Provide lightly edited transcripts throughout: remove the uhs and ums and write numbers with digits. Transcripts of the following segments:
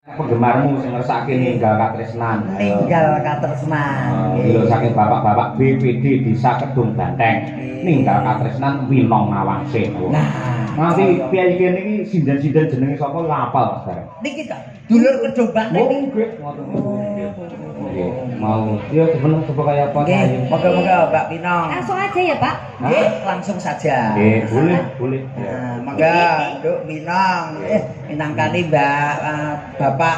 penggemarmu sing ngersake ninggal katresnan. Ninggal katresnan. Lho saking bapak-bapak BPD Desa Kedung Banteng. Ninggal katresnan Winong Nawangse. Nah, nanti piye kene iki sinden-sinden jenenge sapa lapal bareng. Niki kok dulur Kedung Banteng niki. Mau ya sebenarnya coba kayak apa ayo. Moga-moga Mbak Pinong. Langsung aja ya, Pak. Nggih, langsung saja. Nggih, boleh. Nah, mangga Nduk Pinong. Minangkani Mbak Bapak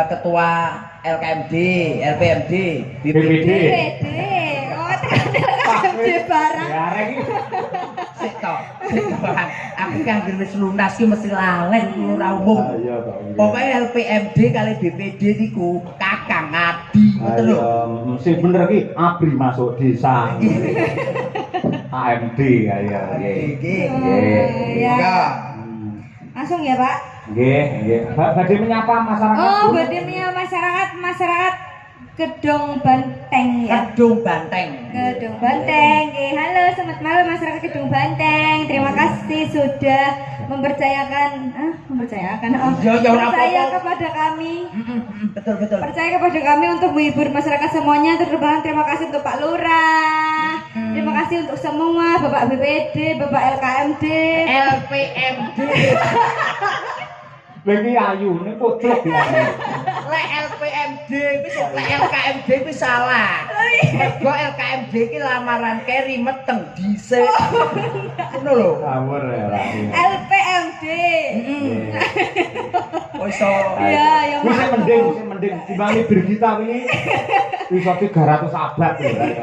Ketua LKMD, LPMD, BPD. Oh, LKMD barang. Ya rek iki. Sik tok. Aku kan wis lunas ki mesti lalen ora umum. Iya kok. Pokoke LPMD kali BPD niku kakang adi ngoten lho. Sing bener iki abri masuk desa. AMD ya Nggih. Ya. Langsung ya, Pak. Nggih. Badhe menyapa masyarakat. Oh, badhe menyapa masyarakat Kedung Banteng ya. Kedung Banteng. Kedung Banteng. Halo, selamat malam masyarakat Kedung Banteng. Terima kasih sudah mempercayakan percaya kepada kami. Betul. Percaya kepada kami untuk menghibur masyarakat semuanya. Terima kasih untuk Pak Lurah. Terima kasih untuk semua Bapak BPD, Bapak LKMD, LPMD. Iki ayune pucuk ya. Lek LPMD wis lek LKMD wis salah. Mergo LKMD iki lamaran keri meteng dhisik. Ngono lho. Ngawur ya ra. LPMD. Wis iso. Ya, Wis mending dibanding Birgita wingi. Iso 300 abad ya.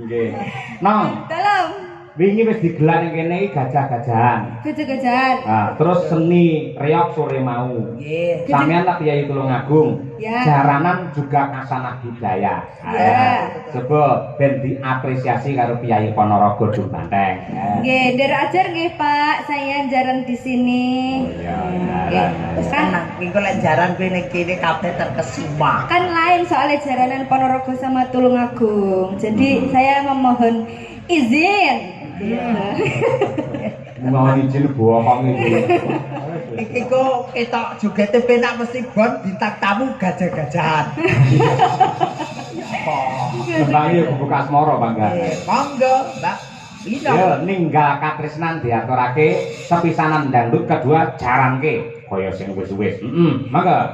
Nggih. Nang. Dalam Wingi wis digelar ning kene iki gajah-gajahan. gajah-gajahan. Nah, terus seni reok sore mau. Nggih. Sampeyan lah Kyai Tulungagung. Ya. Jaranan juga kasanah budaya. Ya. Coba ben diapresiasi karo Kyai Ponorogo Dung Banteng. Nggih, der ajar nggih Pak, saya jaran di sini. Nggih. Wis tenang, iki lek jaran kuwi ning kene kabeh terkesima. Kan lain soalnya jaranan Ponorogo sama Tulungagung. Jadi saya memohon izin. Mohon izin bohong iki. Iki kok ketok jogete penak mesti bon bintang tamu gajah-gajahan. Tembang iki buka asmara Bangga. Monggo, Mbak. Ya ninggal katresnan diaturake sepisanan dangdut kedua jaranke kaya sing wis-wis. Mangga.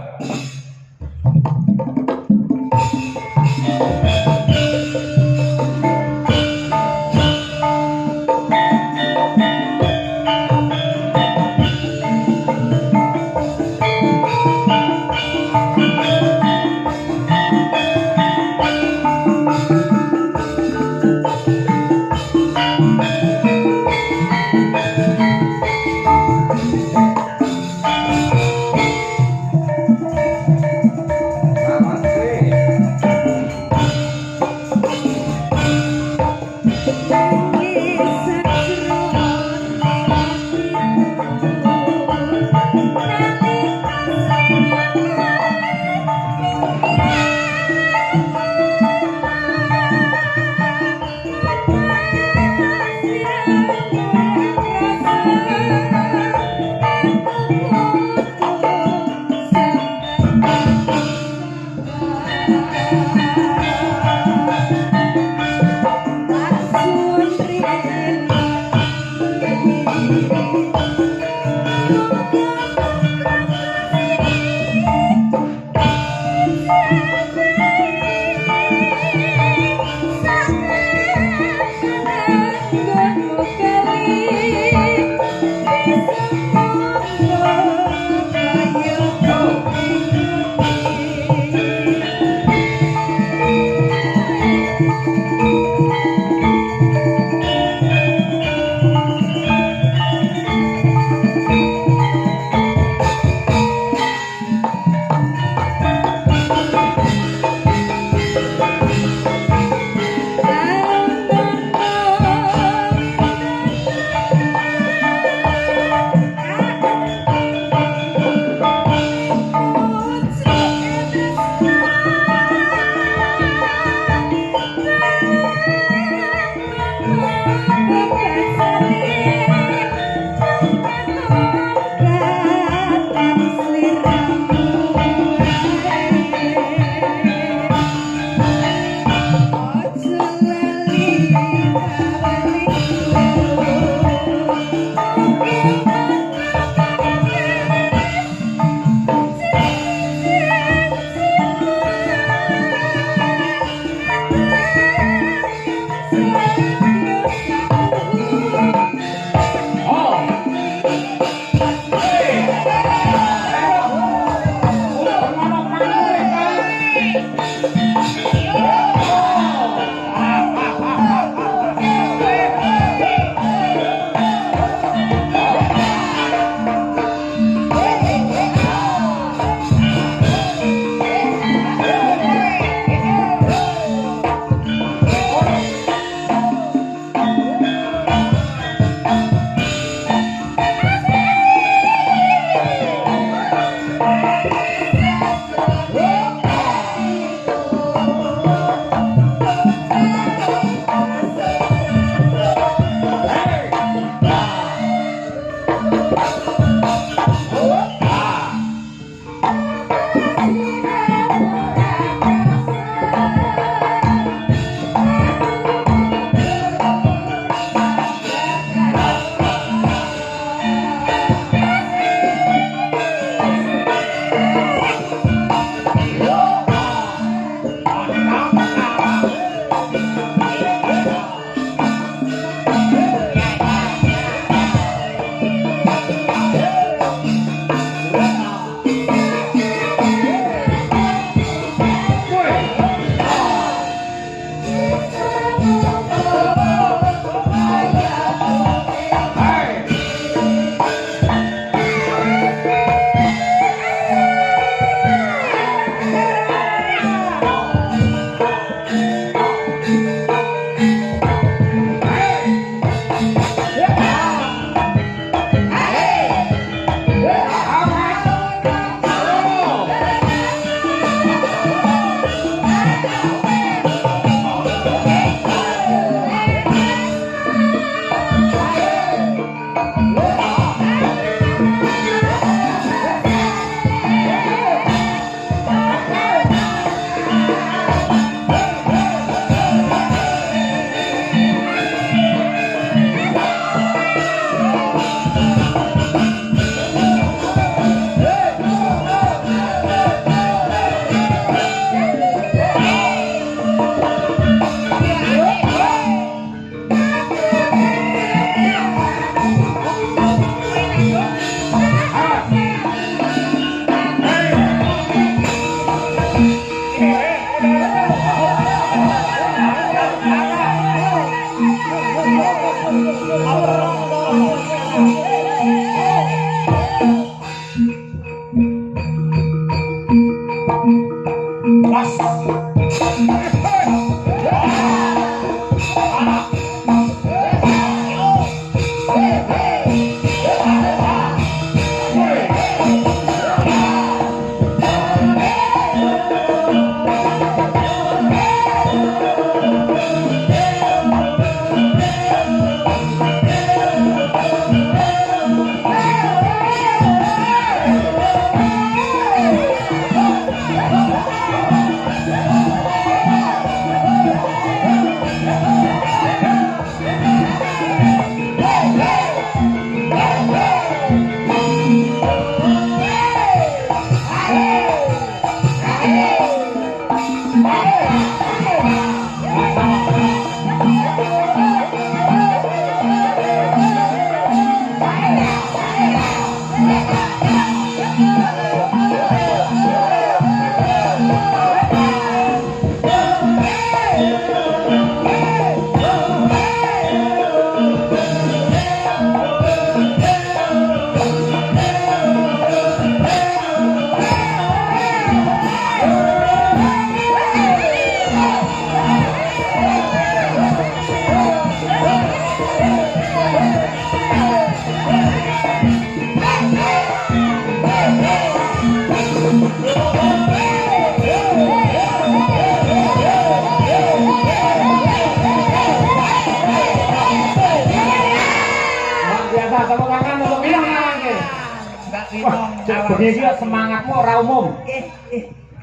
Begini semangatmu ora umum.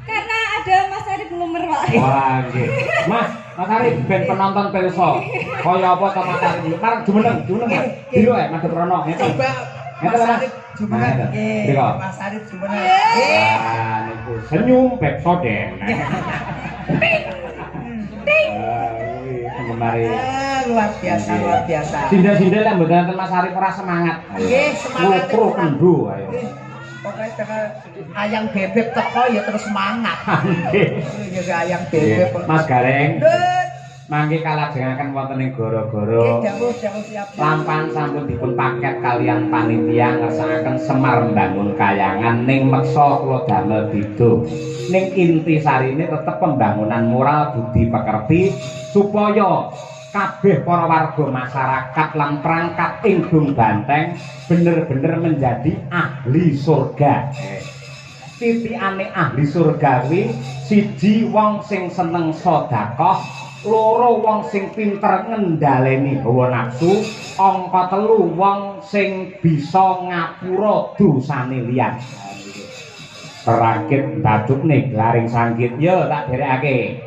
Karena ada Mas Arif Lumer, Pak. Wah, nggih. Mas Arif ben penonton pirsa. Kaya apa to Mas Arif? Marang jumeneng. Dilo madhep rono. Ngeten. Mas Arif jumeneng. Nggih. Mas Arif jumeneng. Ah, niku senyum Pepsodent. Kemari. Luar biasa. Sindel-sindel lah mboten enten Mas Arif ora semangat. Nggih, semangat. Ngopro kendho ayo. Pokoknya dengan ayang bebek teko ya terus semangat. Nggih. Ya ayang bebek. Mas Gareng. Mangke kalajengaken wonten ing gara-gara dawuh siap. lampan sampun dipun paket kalian panitia ngersakaken Semar mbangun kayangan ning meksa kula damel beda. Ning inti sarine tetep pembangunan moral budi pekerti supaya kabeh para warga masyarakat lan perangkat ing Dung Banteng bener-bener menjadi ahli surga. titikane ahli surgawi siji wong sing seneng sedekah, loro wong sing pinter ngendhaleni hawa nafsu, angka telu wong sing bisa ngapura dosane liyan. Rakit baduk nih laring sangkit yo tak derekake.